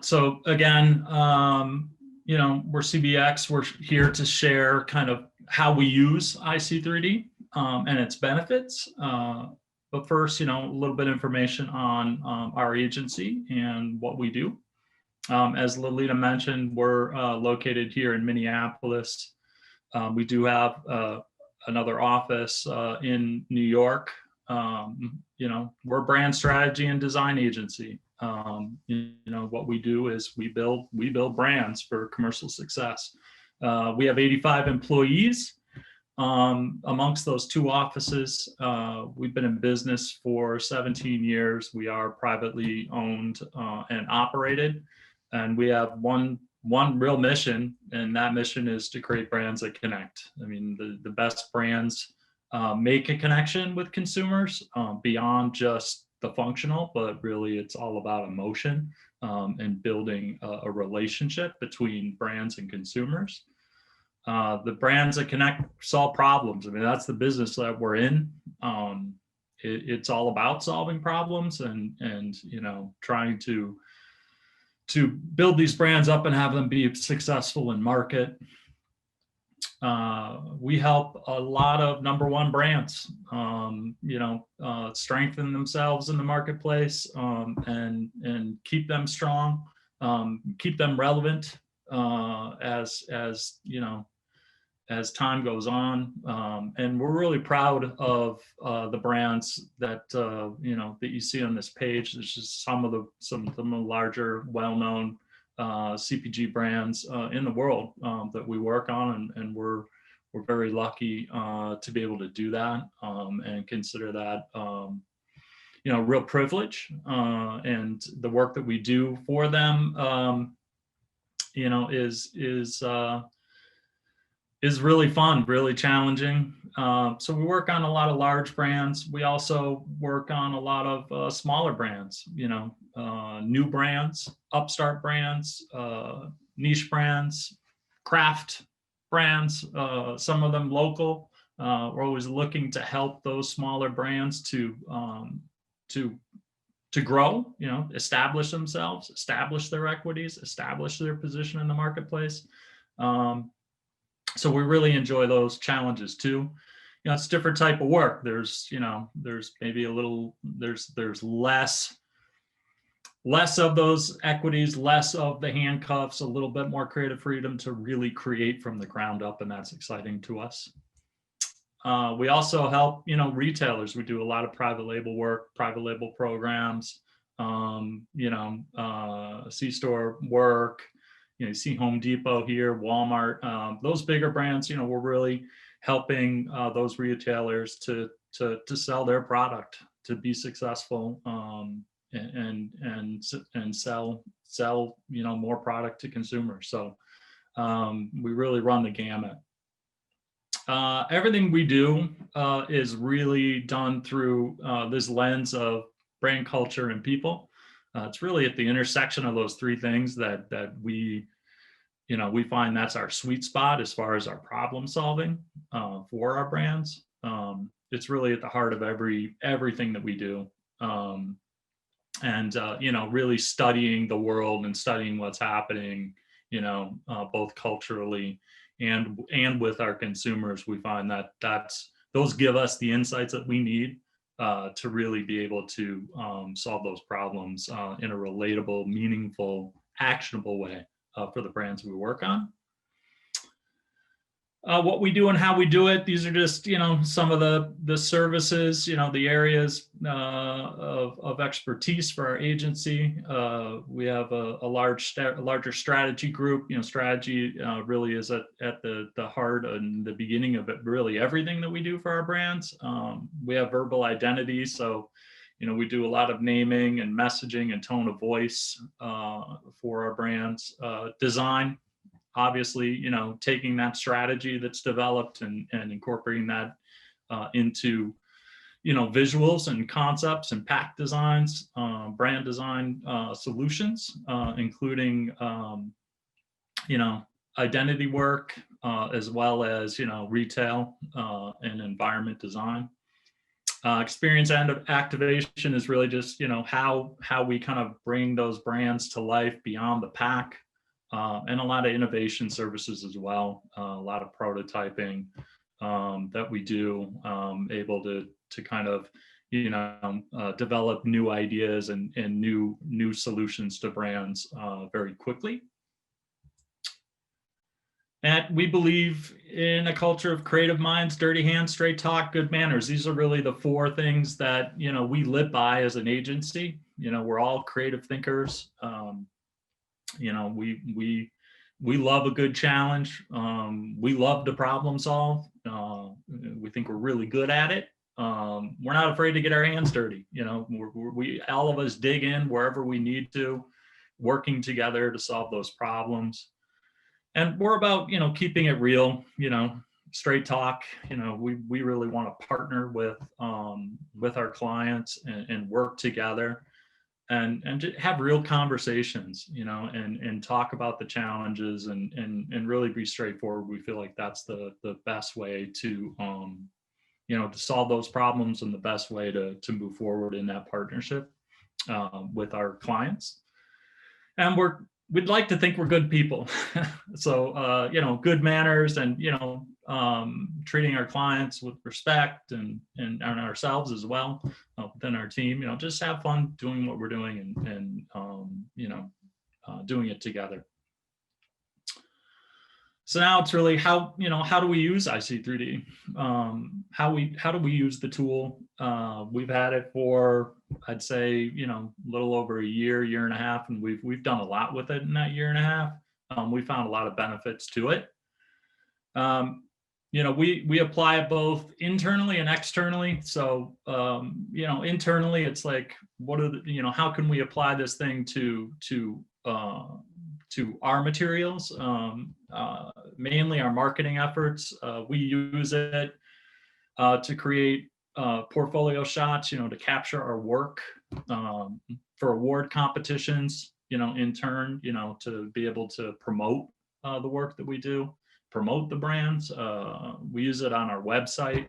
So again, we're CBX. We're here to share kind of how we use IC3D and its benefits. But first, a little bit of information on our agency and what we do. As Lolita mentioned, we're located here in Minneapolis. We do have another office in New York. We're a brand strategy and design agency. What we do is we build brands for commercial success. We have 85 employees. Amongst those two offices, we've been in business for 17 years. We are privately owned and operated, and we have one real mission, and that mission is to create brands that connect. I mean, the best brands make a connection with consumers beyond just the functional, but really it's all about emotion and building a relationship between brands and consumers. The brands that connect solve problems. I mean, that's the business that we're in. It's all about solving problems and trying to build these brands up and have them be successful in market. We help a lot of number one brands, strengthen themselves in the marketplace and keep them strong, keep them relevant as time goes on. And we're really proud of the brands that that you see on this page. There's just some of the larger, well-known CPG brands in the world that we work on, and we're very lucky to be able to do that and consider that real privilege. And the work that we do for them is really fun, really challenging. So we work on a lot of large brands. We also work on a lot of smaller brands, new brands, upstart brands, niche brands, craft brands, some of them local. We're always looking to help those smaller brands to grow, establish themselves, establish their equities, establish their position in the marketplace. So we really enjoy those challenges too. It's a different type of work. There's maybe there's less of those equities, less of the handcuffs, a little bit more creative freedom to really create from the ground up, and that's exciting to us. We also help, retailers. We do a lot of private label work, private label programs, C-store work. You see Home Depot here, Walmart, those bigger brands, we're really helping those retailers to sell their product, to be successful and sell more product to consumers. So we really run the gamut. Everything we do is really done through this lens of brand culture and people. It's really at the intersection of those three things that we find that's our sweet spot as far as our problem solving for our brands. It's really at the heart of everything that we do. Really studying the world and studying what's happening, both culturally and with our consumers. We find that those give us the insights that we need to really be able to solve those problems in a relatable, meaningful, actionable way for the brands we work on. What we do and how we do it, these are just, some of the services, the areas of expertise for our agency. We have a larger strategy group. Strategy really is at the heart and the beginning of it, really everything that we do for our brands. We have verbal identity. So, we do a lot of naming and messaging and tone of voice for our brands. Design. Obviously, taking that strategy that's developed and incorporating that into, visuals and concepts and pack designs, brand design solutions, including, identity work, as well as, retail and environment design. Experience and activation is really just, how we kind of bring those brands to life beyond the pack, and a lot of innovation services as well. A lot of prototyping that we do, able to kind of, develop new ideas and new solutions to brands very quickly. And we believe in a culture of creative minds, dirty hands, straight talk, good manners. These are really the four things that, we live by as an agency. We're all creative thinkers. We love a good challenge. We love to problem solve. We think we're really good at it. We're not afraid to get our hands dirty. We all of us dig in wherever we need to, working together to solve those problems. And we're about, keeping it real, straight talk. We really want to partner with our clients and work together and to have real conversations, and talk about the challenges and really be straightforward. We feel like that's the best way to, to solve those problems, and the best way to move forward in that partnership with our clients. And we'd like to think we're good people. So, good manners and, treating our clients with respect and ourselves as well within our team, just have fun doing what we're doing and doing it together. So now it's really how do we use IC3D? How do we use the tool? We've had it for, I'd say, a little over a year and a half, and we've done a lot with it in that year and a half. We found a lot of benefits to it. We apply it both internally and externally. So, internally, it's like, how can we apply this thing to our materials, mainly our marketing efforts. We use it to create portfolio shots, to capture our work for award competitions, in turn, to be able to promote the work that we do, promote the brands. We use it on our website,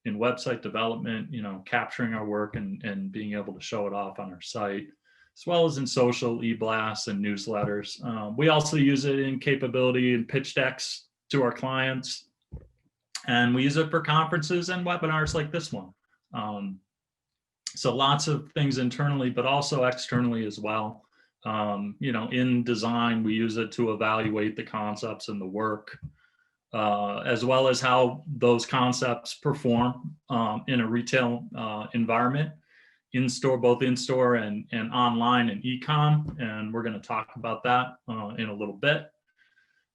in website development, capturing our work and being able to show it off on our site, as well as in social e-blasts and newsletters. We also use it in capability and pitch decks to our clients. And we use it for conferences and webinars like this one. So lots of things internally, but also externally as well. In design, we use it to evaluate the concepts and the work, as well as how those concepts perform in a retail environment. In-store, both in-store and online and e-com, and we're going to talk about that in a little bit.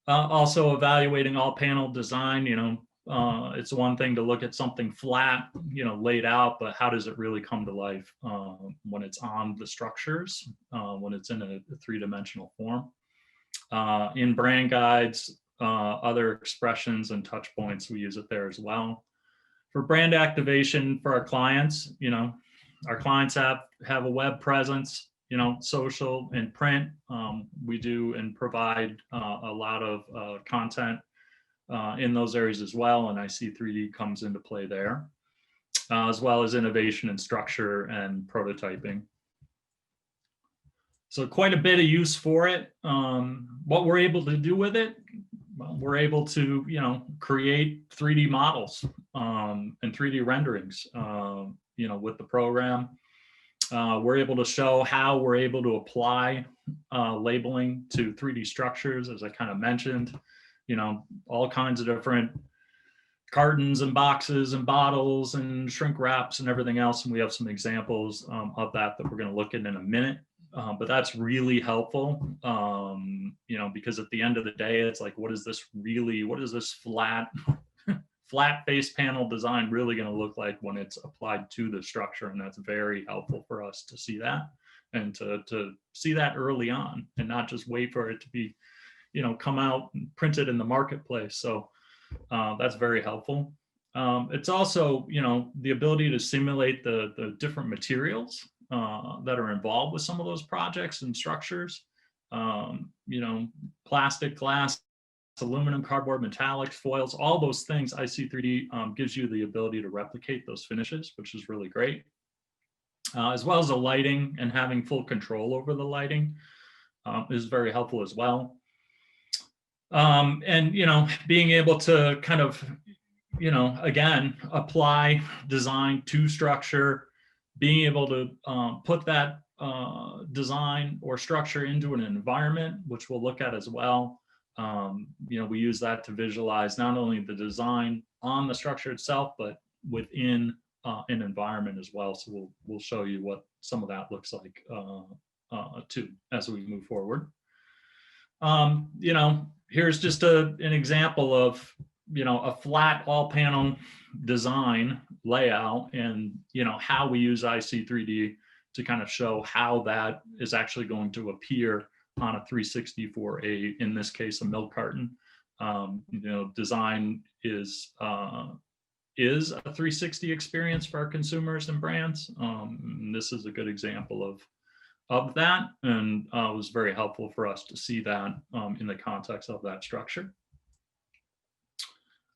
Also evaluating all panel design, it's one thing to look at something flat, laid out, but how does it really come to life when it's on the structures, when it's in a three-dimensional form. In brand guides, other expressions and touch points, we use it there as well. For brand activation for our clients, our clients have a web presence, social and print. We do and provide a lot of content in those areas as well, and IC3D comes into play there, as well as innovation and structure and prototyping. So quite a bit of use for it. What we're able to do with it, well, we're able to, create 3D models and 3D renderings, with the program. We're able to show how we're able to apply labeling to 3D structures, as I kind of mentioned, all kinds of different cartons and boxes and bottles and shrink wraps and everything else. And we have some examples of that we're going to look at in a minute. But that's really helpful, because at the end of the day, it's like, what is this flat face panel design really going to look like when it's applied to the structure? And that's very helpful for us to see that, and to see that early on, and not just wait for it to be, come out and printed in the marketplace. So that's very helpful. It's also, the ability to simulate the different materials that are involved with some of those projects and structures. Plastic, glass, aluminum, cardboard, metallics, foils, all those things. IC3D gives you the ability to replicate those finishes, which is really great. As well as the lighting, and having full control over the lighting is very helpful as well. And, being able to kind of, again, apply design to structure, being able to put that design or structure into an environment, which we'll look at as well. We use that to visualize not only the design on the structure itself, but within an environment as well. So we'll show you what some of that looks like too as we move forward. Here's just an example of a flat all panel design layout, and how we use IC3D to kind of show how that is actually going to appear on a 360 for in this case, a milk carton. Design is a 360 experience for our consumers and brands. This is a good example of that, and it was very helpful for us to see that in the context of that structure.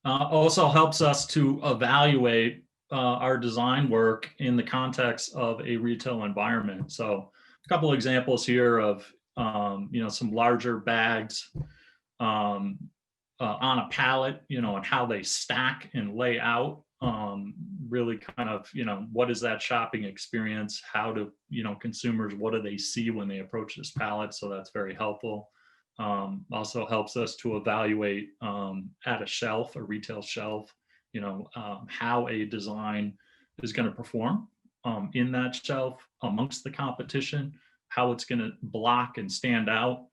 Also helps us to evaluate our design work in the context of a retail environment. So a couple examples here of some larger bags on a pallet, and how they stack and lay out. Really kind of, what is that shopping experience? How do, consumers, what do they see when they approach this pallet? So that's very helpful. Also helps us to evaluate at a shelf, a retail shelf, how a design is going to perform in that shelf amongst the competition, how it's going to block and stand out.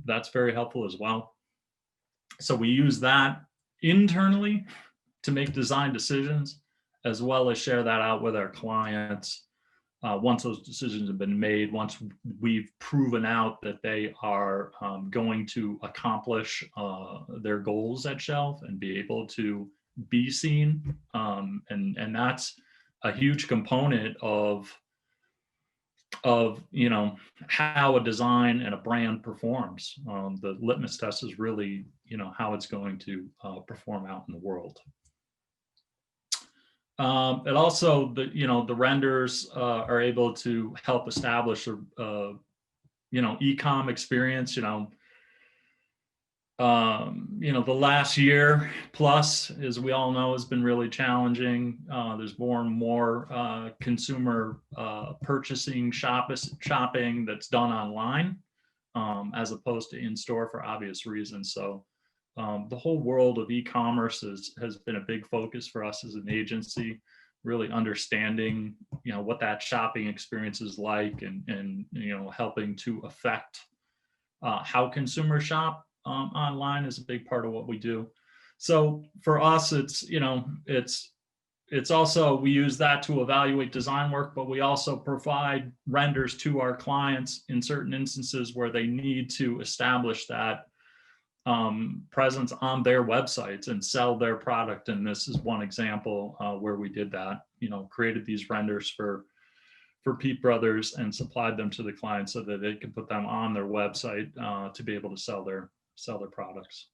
That's very helpful as well. So we use that internally to make design decisions, as well as share that out with our clients. Once those decisions have been made, once we've proven out that they are going to accomplish their goals at shelf and be able to be seen. And that's a huge component of how a design and a brand performs. The litmus test is really, how it's going to perform out in the world. And also the renders are able to help establish a e-com experience. The last year plus, as we all know, has been really challenging. There's more and more consumer purchasing shopping that's done online as opposed to in store for obvious reasons. So the whole world of e-commerce has been a big focus for us as an agency, really understanding what that shopping experience is like, and helping to affect how consumers shop online is a big part of what we do. So for us, it's also, we use that to evaluate design work, but we also provide renders to our clients in certain instances where they need to establish that presence on their websites and sell their product. And this is one example where we did that, created these renders for Peep Brothers and supplied them to the client so that they can put them on their website to be able to sell their products.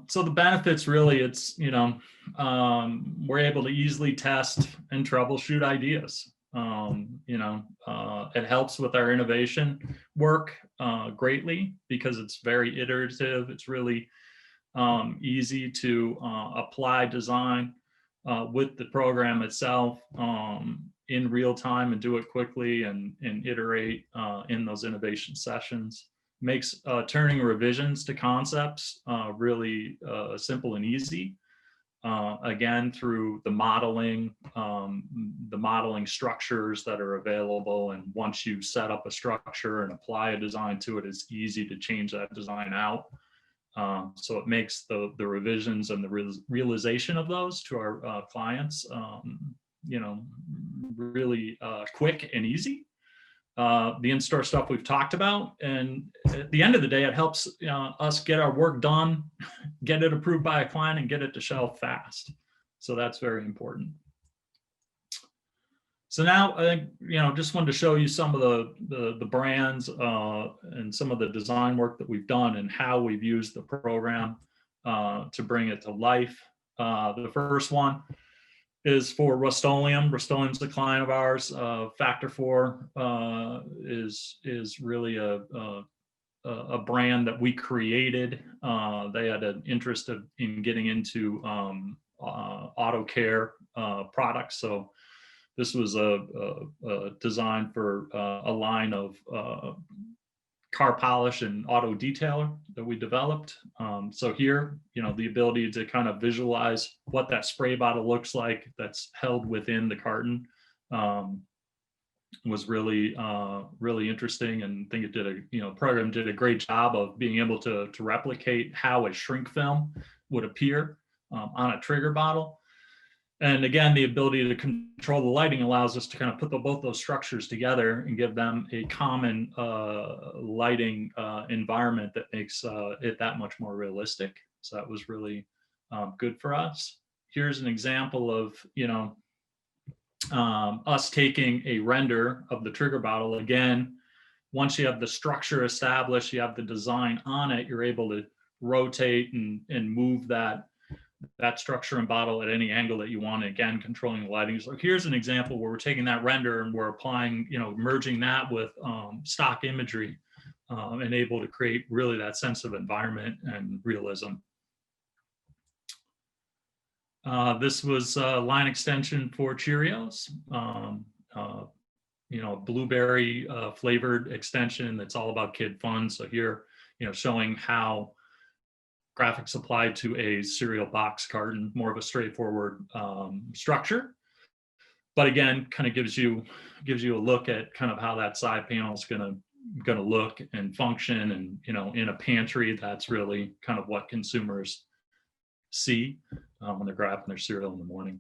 So the benefits, really, it's, we're able to easily test and troubleshoot ideas. It helps with our innovation work greatly because it's very iterative. It's really easy to apply design with the program itself in real time and do it quickly and iterate in those innovation sessions. Makes turning revisions to concepts really simple and easy. Again, through the modeling structures that are available. And once you set up a structure and apply a design to it, it's easy to change that design out. So it makes the revisions and the realization of those to our clients, really quick and easy. The in-store stuff we've talked about, and at the end of the day, it helps us get our work done, get it approved by a client, and get it to shelf fast. So that's very important. So now I think, just wanted to show you some of the brands and some of the design work that we've done and how we've used the program to bring it to life. The first one is for Rust-Oleum. Rust-Oleum's a client of ours. Factor 4 is really a brand that we created. They had an interest in getting into auto care products. So this was a design for a line of car polish and auto detailer that we developed. So here, the ability to kind of visualize what that spray bottle looks like that's held within the carton was really, really interesting. And I think it did program did a great job of being able to replicate how a shrink film would appear on a trigger bottle. And again, the ability to control the lighting allows us to kind of put both those structures together and give them a common lighting environment that makes it that much more realistic. So that was really good for us. Here's an example of, us taking a render of the trigger bottle. Again, once you have the structure established, you have the design on it, you're able to rotate and move that structure and bottle at any angle that you want, again, controlling the lighting. So here's an example where we're taking that render and we're applying, merging that with stock imagery and able to create really that sense of environment and realism. This was a line extension for Cheerios, blueberry flavored extension that's all about kid fun. So here, showing how graphics applied to a cereal box carton, more of a straightforward structure, but again, kind of gives you a look at kind of how that side panel is going to look and function. And in a pantry, that's really kind of what consumers see when they're grabbing their cereal in the morning.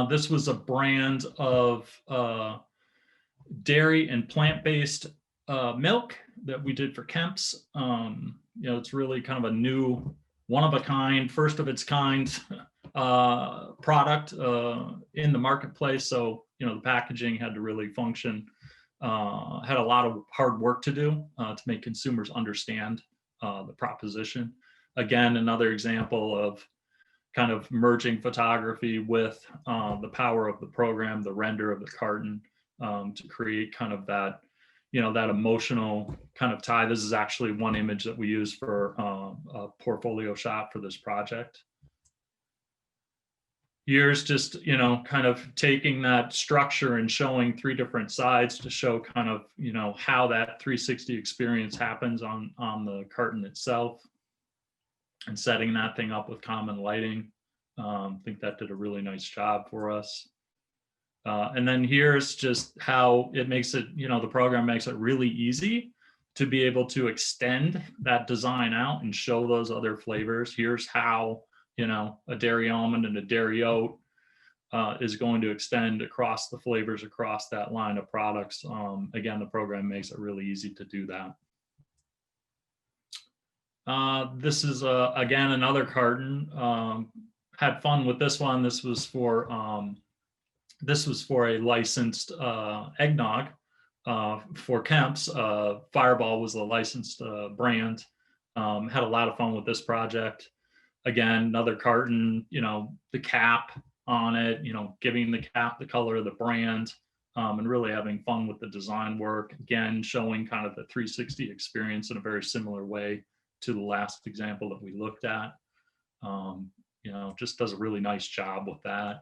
This was a brand of dairy and plant-based milk that we did for Kemp's. It's really kind of a new, one-of-a-kind, first of its kind product in the marketplace. So, the packaging had to really function, had a lot of hard work to do to make consumers understand the proposition. Again, another example of kind of merging photography with the power of the program, the render of the carton to create kind of that, that emotional kind of tie. This is actually one image that we use for a portfolio shot for this project. Here's just, kind of taking that structure and showing 3 different sides to show kind of, how that 360 experience happens on the carton itself and setting that thing up with common lighting. I think that did a really nice job for us. And then here's just how it makes it, the program makes it really easy to be able to extend that design out and show those other flavors. Here's how, a dairy almond and a dairy oat is going to extend across the flavors, across that line of products. Again, the program makes it really easy to do that. This is, again, another carton. Had fun with this one. This was for a licensed eggnog for Kemp's. Fireball was the licensed brand. Had a lot of fun with this project. Again, another carton, the cap on it, giving the cap the color of the brand, and really having fun with the design work. Again, showing kind of the 360 experience in a very similar way to the last example that we looked at. Just does a really nice job with that.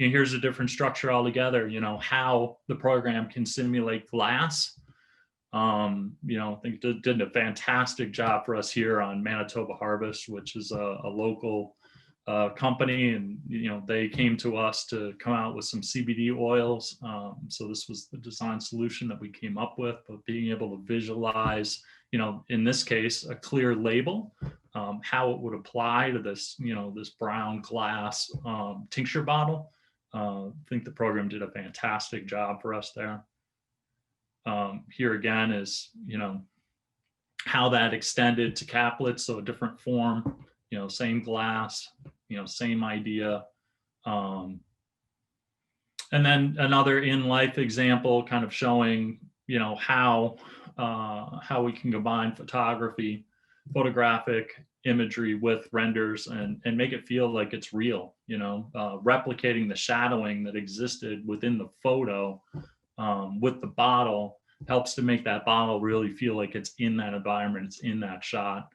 And here's a different structure altogether, how the program can simulate glass. I think it did a fantastic job for us here on Manitoba Harvest, which is a local company, and they came to us to come out with some CBD oils. So this was the design solution that we came up with, but being able to visualize, in this case, a clear label, how it would apply to this, this brown glass tincture bottle. I think the program did a fantastic job for us there. Here again is, how that extended to caplets, so a different form, same glass, same idea. And then another in-life example kind of showing, how we can combine photographic imagery with renders and make it feel like it's real, replicating the shadowing that existed within the photo with the bottle helps to make that bottle really feel like it's in that environment, it's in that shot.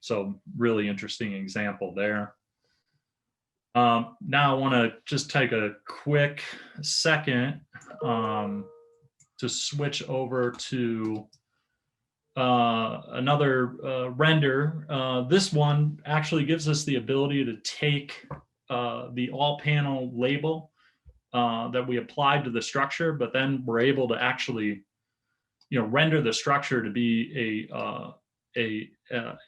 So really interesting example there. Now I want to just take a quick second to switch over to another render. This one actually gives us the ability to take the all panel label that we applied to the structure, but then we're able to actually, render the structure to be a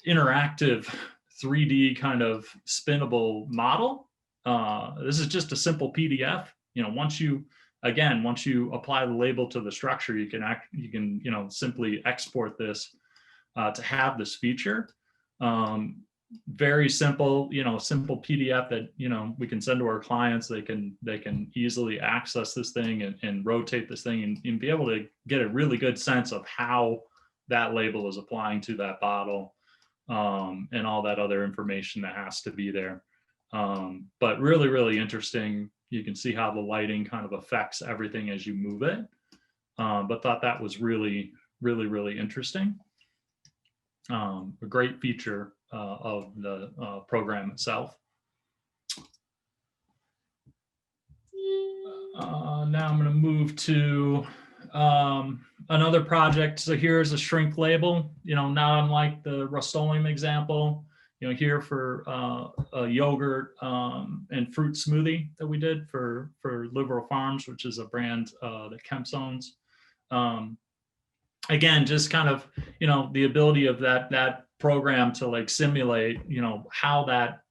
interactive 3D kind of spinnable model. This is just a simple PDF. Once you apply the label to the structure, you can simply export this to have this feature. Very simple, simple PDF that we can send to our clients. They can easily access this thing and rotate this thing and be able to get a really good sense of how that label is applying to that bottle and all that other information that has to be there. But really, really interesting. You can see how the lighting kind of affects everything as you move it. But thought that was really, really, really interesting. A great feature of the program itself. Now I'm going to move to another project. So here's a shrink label, not unlike the Rust-Oleum example, here for a yogurt and fruit smoothie that we did for Liberal Farms, which is a brand that Kemp's owns. Again, just kind of, the ability of that program to like simulate, how that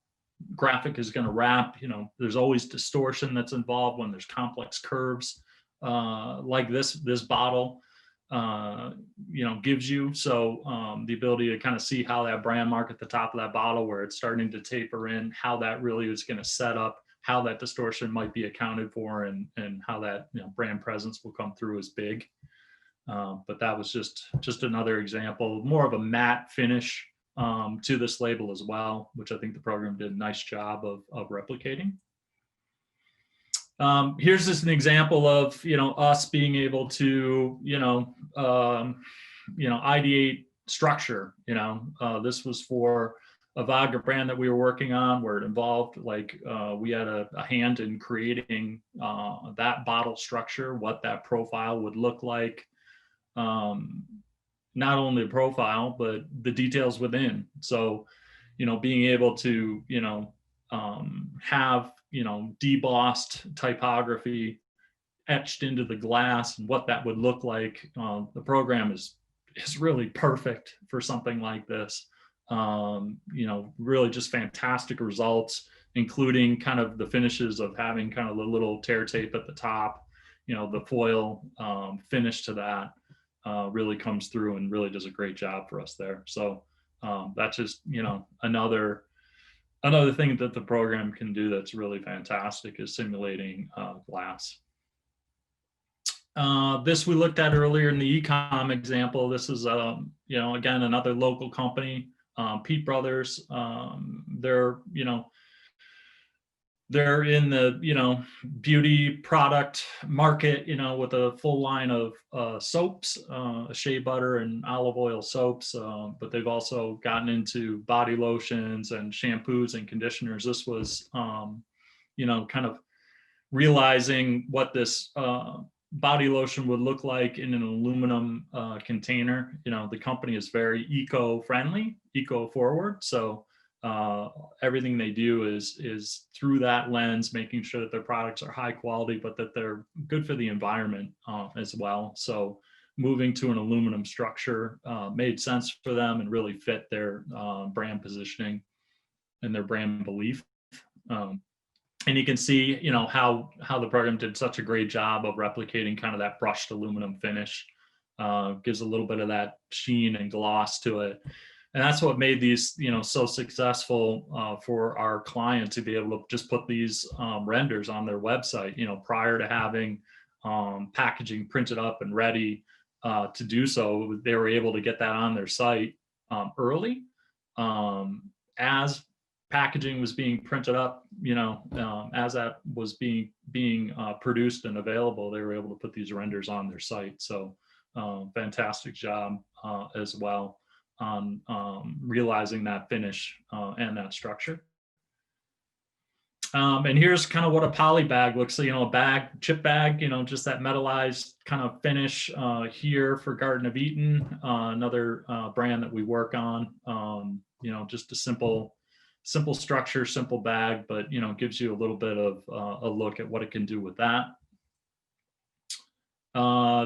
graphic is going to wrap. There's always distortion that's involved when there's complex curves like this bottle gives you. So the ability to kind of see how that brand mark at the top of that bottle where it's starting to taper in, how that really is going to set up, how that distortion might be accounted for, and how that brand presence will come through is big. But that was just another example, more of a matte finish to this label as well, which I think the program did a nice job of replicating. Here's just an example of us being able to ideate structure. This was for a vodka brand that we were working on, where it involved we had a hand in creating that bottle structure, what that profile would look like. Not only the profile, but the details within. So, being able to, have, debossed typography etched into the glass and what that would look like. The program is really perfect for something like this. Really just fantastic results, including kind of the finishes of having kind of the little tear tape at the top, the foil finish to that. Really comes through and really does a great job for us there. So that's just another thing that the program can do that's really fantastic is simulating glass. This we looked at earlier in the ecom example. This is again another local company, Pete Brothers. They're in the beauty product market, with a full line of soaps, shea butter and olive oil soaps, but they've also gotten into body lotions and shampoos and conditioners. This was kind of realizing what this body lotion would look like in an aluminum container. The company is very eco-friendly, eco-forward, so everything they do is through that lens, making sure that their products are high quality, but that they're good for the environment as well. So moving to an aluminum structure made sense for them and really fit their brand positioning and their brand belief. And you can see, how the program did such a great job of replicating kind of that brushed aluminum finish. Gives a little bit of that sheen and gloss to it. that's what made these, so successful for our client to be able to just put these renders on their website, prior to having packaging printed up and ready to do so. They were able to get that on their site early. As packaging was being printed up, as that was being produced and available, they were able to put these renders on their site. So fantastic job as well on realizing that finish and that structure. And here's kind of what a poly bag looks like, a bag, chip bag, just that metallized kind of finish here for Garden of Eden, another brand that we work on. Just a simple structure, simple bag, but gives you a little bit of a look at what it can do with that.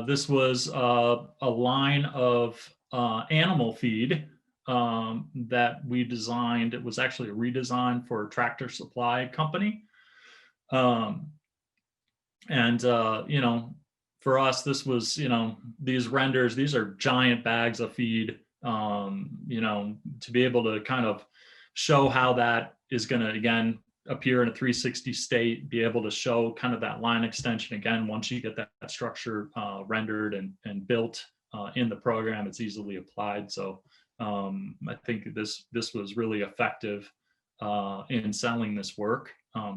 This was a line of animal feed that we designed. It was actually a redesign for a Tractor Supply company. For us, this was, these renders, these are giant bags of feed, to be able to kind of show how that is going to, again, appear in a 360 state, be able to show kind of that line extension. Again, once you get that structure rendered and built in the program, it's easily applied. So I think this was really effective in selling this work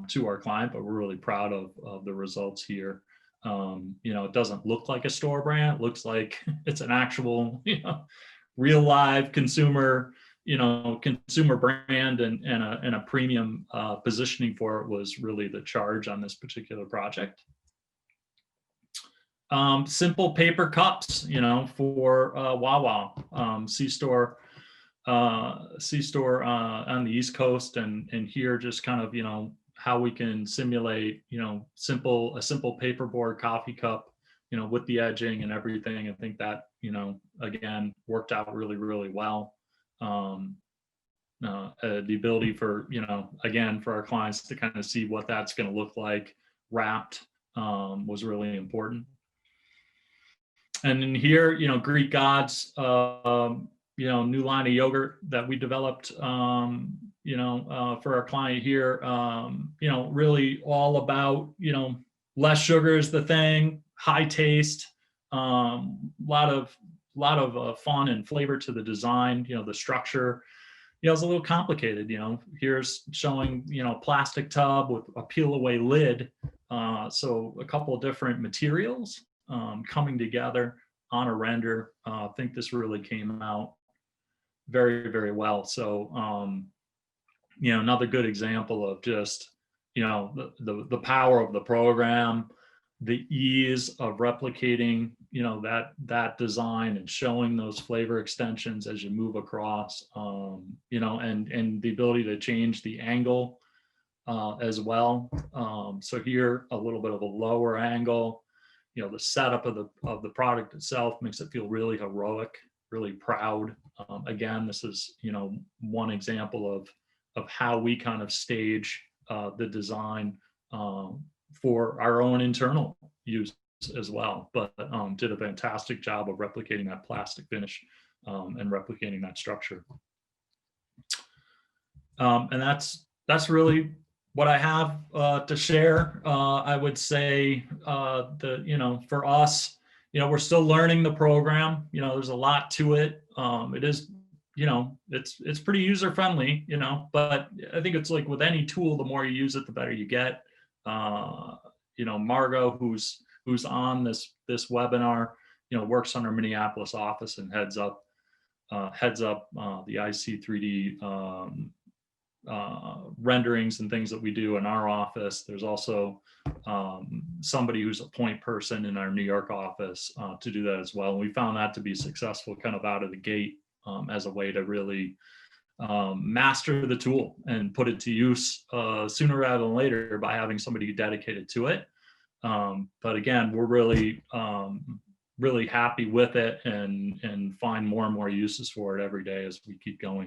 to our client, but we're really proud of the results here. It doesn't look like a store brand. It looks like it's an actual, real live consumer, consumer brand, and a premium positioning for it was really the charge on this particular project. Simple paper cups, for Wawa, C-store on the East Coast, and here just kind of, how we can simulate, a simple paperboard coffee cup, with the edging and everything. I think that, again, worked out really, really well. The ability for, again, for our clients to kind of see what that's going to look like wrapped was really important. And in here, Greek Gods, new line of yogurt that we developed, for our client here, really all about, less sugar is the thing, high taste, lot of fun and flavor to the design. The structure, it's a little complicated. Here's showing, plastic tub with a peel away lid. So a couple of different materials coming together on a render. I think this really came out very, very well. So, another good example of just, the power of the program, the ease of replicating, that design and showing those flavor extensions as you move across, and the ability to change the angle as well. So here, a little bit of a lower angle. The setup of the product itself makes it feel really heroic, really proud. Again, this is, one example of how we kind of stage the design for our own internal use as well, but did a fantastic job of replicating that plastic finish and replicating that structure. And that's really what I have to share. I would say for us, we're still learning the program. There's a lot to it. It is, it's pretty user friendly, but I think it's like with any tool, the more you use it, the better you get. Margot, who's on this webinar, works on our Minneapolis office and heads up the IC3D renderings and things that we do in our office. There's also somebody who's a point person in our New York office to do that as well. And we found that to be successful kind of out of the gate as a way to really master the tool and put it to use sooner rather than later by having somebody dedicated to it. But again, we're really happy with it and find more and more uses for it every day as we keep going.